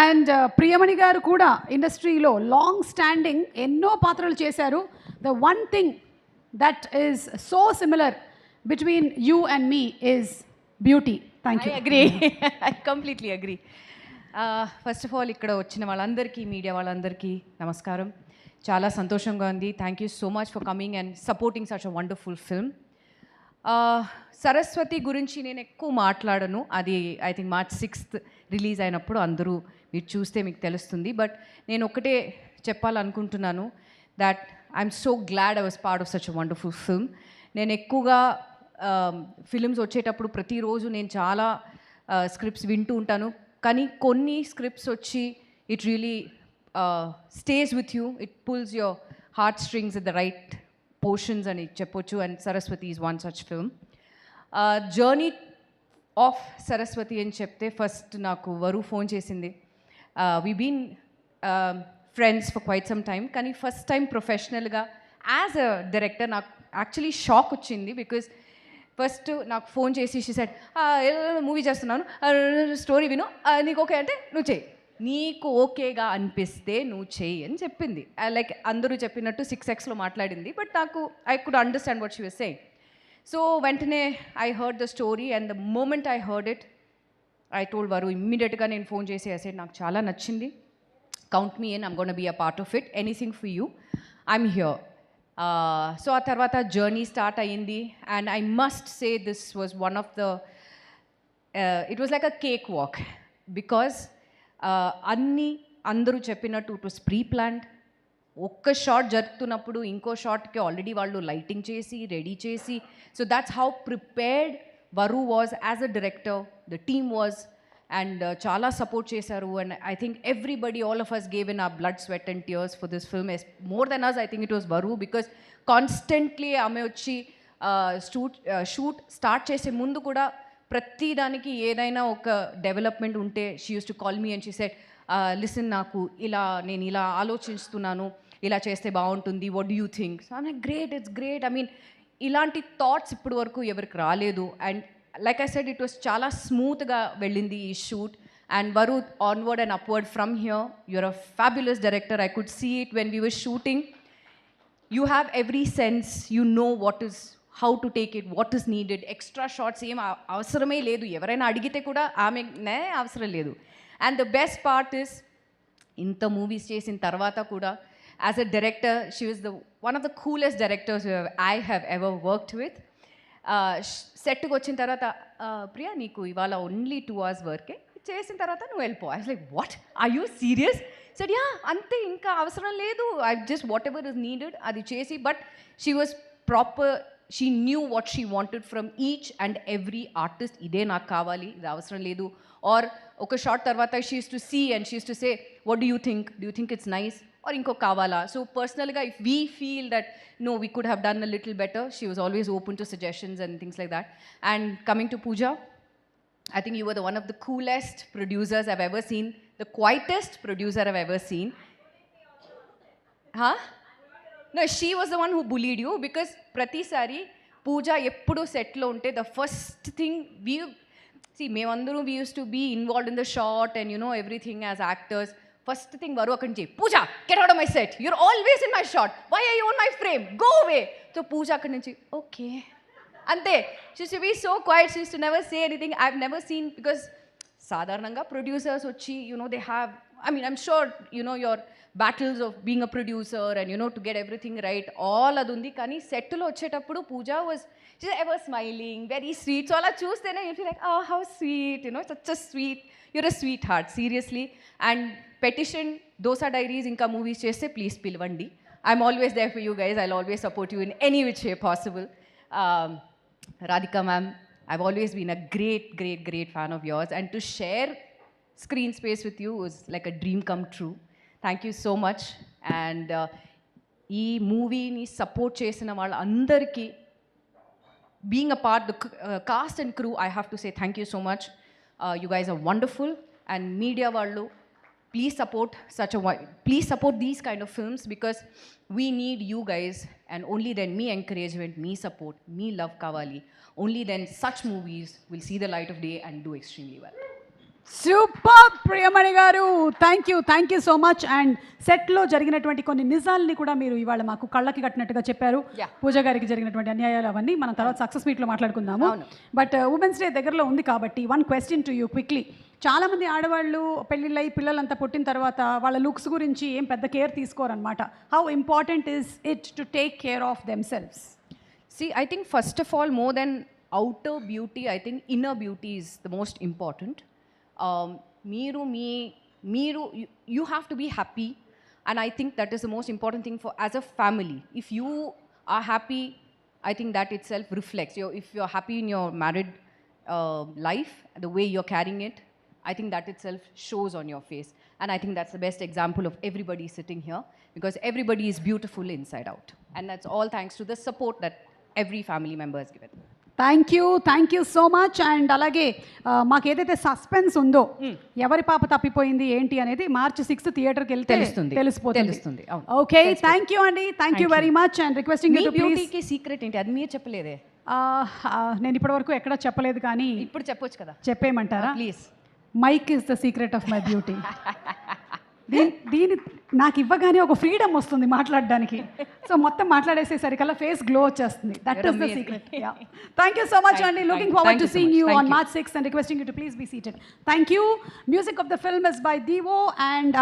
And Priyamani గారు కూడా ఇండస్ట్రీలో లాంగ్ స్టాండింగ్ ఎన్నో పాత్రలు చేశారు. The one thing that is so similar between you and me is beauty. Thank you. I agree. I completely agree. First of all ఇక్కడ వచ్చిన వాళ్ళందరికీ, మీడియా వాళ్ళందరికీ నమస్కారం. చాలా సంతోషంగా ఉంది. Thank you so much for coming and supporting such a wonderful film. Saraswati గురించి నేను ఎక్కువ మాట్లాడను. అది I think March 6th release అయినప్పుడు అందరూ మీరు చూస్తే మీకు తెలుస్తుంది. బట్ నేను ఒకటే చెప్పాలనుకుంటున్నాను, that I'm so glad I was part of such a wonderful film. నేను ఎక్కువగా ఫిలిమ్స్ వచ్చేటప్పుడు ప్రతిరోజు నేను చాలా స్క్రిప్ట్స్ వింటూ ఉంటాను. కానీ కొన్ని స్క్రిప్ట్స్ వచ్చి it really stays with you, it pulls your heart strings at the right portions అని చెప్పొచ్చు. And Saraswati is one such film. Journey of Saraswati అని చెప్తే ఫస్ట్ నాకు వరు ఫోన్ చేసింది. We been friends for quite some time, కానీ first time ప్రొఫెషనల్గా as a director నాకు actually shock వచ్చింది. బికాజ్ ఫస్ట్ నాకు ఫోన్ చేసి షీ సెడ్, మూవీ చేస్తున్నాను, స్టోరీ విను, నీకు ఓకే అంటే నువ్వు చెయ్యి, నీకు ఓకేగా అనిపిస్తే నువ్వు చెయ్యి అని చెప్పింది. లైక్ అందరూ చెప్పినట్టు 6Xలో మాట్లాడింది. బట్ నాకు I could understand what she was saying. So వెంటనే I heard the story and the moment I heard it, I told Varu ఇమ్మీడియట్గా నేను ఫోన్ చేసి ఐ సెడ్, నాకు చాలా నచ్చింది, count me in, I'm gonna be a part of it, anything for you, I'm here. So ఆ తర్వాత journey start అయ్యింది. And I must say this was one of the it was like a cake walk. Because అందరూ చెప్పినట్టు it was preplanned. ఒక్క shot జరుగుతున్నప్పుడు ఇంకో షాట్కి already వాళ్ళు లైటింగ్ చేసి రెడీ చేసి, so that's how prepared Varu was as a director, the team was. And చాలా సపోర్ట్ చేశారు. And I think everybody, all of us gave in a blood, sweat and tears for this film. More than us I think it was Varu, because constantly ఆమె వచ్చి shoot start చేసే ముందు కూడా ప్రతి దానికి ఏదైనా ఒక డెవలప్మెంట్ ఉంటే she use to call me and she said, listen, నాకు నేను ఇలా ఆలోచిస్తున్నాను, ఇలా చేస్తే బాగుంటుంది, what do you think? So I'm like, great, it's great. I mean ఇలాంటి థాట్స్ ఇప్పటి వరకు ఎవరికి రాలేదు. And like I said, it was చాలా స్మూత్గా వెళ్ళింది ఈ shoot. And Varu, onward and upward from here, you're a fabulous director. I could see it when we were shooting. You have every sense, you know what is, how to take it, what is needed. Extra shots ఏం అవసరమే లేదు. ఎవరైనా అడిగితే కూడా ఆమెనే అవసరం లేదు. And the best part is, ఇంత మూవీస్ చేసిన తర్వాత కూడా as a director she was one of the coolest directors I have ever worked with. సెట్కి వచ్చిన తర్వాత, ప్రియా నీకు ఇవాళ ఓన్లీ 2 hours వర్కే, చేసిన తర్వాత నువ్వు వెళ్ళిపో. I was like, what, are you serious? Said, yeah, అంతే, ఇంకా అవసరం లేదు, I just whatever is needed అది చేసి. But she was proper, she knew what she wanted from each and every artist. ఇదే నాకు కావాలి, ఇది అవసరం లేదు. ఆర్ ఒక షార్ట్ తర్వాత she use to see and she use to say, what do you think it's nice, or ఇంకో కావాలా? సో పర్సనల్గా if we feel that no, we could have done a little better, she was always open to suggestions and things like that. And coming to Pooja, I think you were one of the coolest producers I've ever seen, the quietest producer I've ever seen. Huh? No, she was the one who bullied you, because prati sari Pooja eppudu set lo unte, the first thing we see, mevandaru we used to be involved in the shot and you know everything as actors. First thing Varu అక్కడి నుంచి, Pooja get out of my set, you're always in my shot, why are you on my frame, go away. So Pooja అక్కడి నుంచి okay అంతే. She to be so quiet, she to never say anything. I have never seen, because సాధారణంగా producers వచ్చి you know they have, I mean I'm sure you know your battles of being a producer and you know to get everything right, all అది ఉంది. కానీ సెట్లో వచ్చేటప్పుడు Pooja was ever smiling, very sweet. So అలా చూస్తేనే you feel like, how sweet, you know such a sweet, you're a sweet heart, seriously. And petition, Dosa Diaries ఇంకా movies చేస్తే please పిలవండి. I'm always there for you guys, I always support you in any which way possible. Radhika ma'am, I've always been a great fan of yours, and to share screen space with you was like a dream come true. Thank you so much. And ee movie ni support chesina vallandariki, being a part, the cast and crew, I have to say thank you so much. You guys are wonderful. And media vallu, please support these kind of films, because we need you guys, and only then me encouragement, me support, me love kavali, only then such movies will see the light of day and do extremely well. Super Priyamani garu, thank you so much. And సెట్లో జరిగినటువంటి కొన్ని నిజాల్ని కూడా మీరు ఇవాళ మాకు కళ్ళకి కట్టినట్టుగా చెప్పారు. Yeah. పూజ గారికి జరిగినటువంటి అన్యాయాలు అవన్నీ మనం తర్వాత సక్సెస్ మీట్లో మాట్లాడుకుందాము. అవును. బట్ ఉమెన్స్ డే దగ్గరలో ఉంది కాబట్టి one question to you quickly. చాలామంది ఆడవాళ్ళు పెళ్ళిళ్ళై పిల్లలంతా పుట్టిన తర్వాత వాళ్ళ లుక్స్ గురించి ఏం పెద్ద కేర్ తీసుకోరనమాట. How important is it to take care of themselves? See, I think first of all, more than outer beauty, I think inner beauty is the most important. You have to be happy, and I think that is the most important thing for as a family. If you are happy, I think that itself reflects. If you're happy in your married life, the way you're carrying it, I think that itself shows on your face. And I think that's the best example of everybody sitting here, because everybody is beautiful inside out. And that's all thanks to the support that every family member has given. Thank you so much. And అలాగే మాకు ఏదైతే suspense ఉందో ఎవరి పాప తప్పిపోయింది ఏంటి అనేది March 6th థియేటర్కి వెళ్తే తెలిసిపోతుంది. ఓకే, థ్యాంక్ యూ అండి, thank you very much. And requesting you to please. బ్యూటీకి సీక్రెట్ ఏంటి? అది మీరు చెప్పలేదే. నేను ఇప్పటివరకు ఎక్కడ చెప్పలేదు, కానీ ఇప్పుడు చెప్పొచ్చు కదా. చెప్పేయమంటారా? Please. Mike is the secret of my beauty. దీని నాకు ఇవ్వగానే ఒక ఫ్రీడమ్ వస్తుంది మాట్లాడడానికి. సో మొత్తం మాట్లాడేసేసరికల్లా ఫేస్ గ్లో వచ్చేస్తుంది. That is the secret. Thank you so much అండి. Looking forward to seeing you on March 6th and requesting you to please be seated. Thank you. Music of the film is by Devo and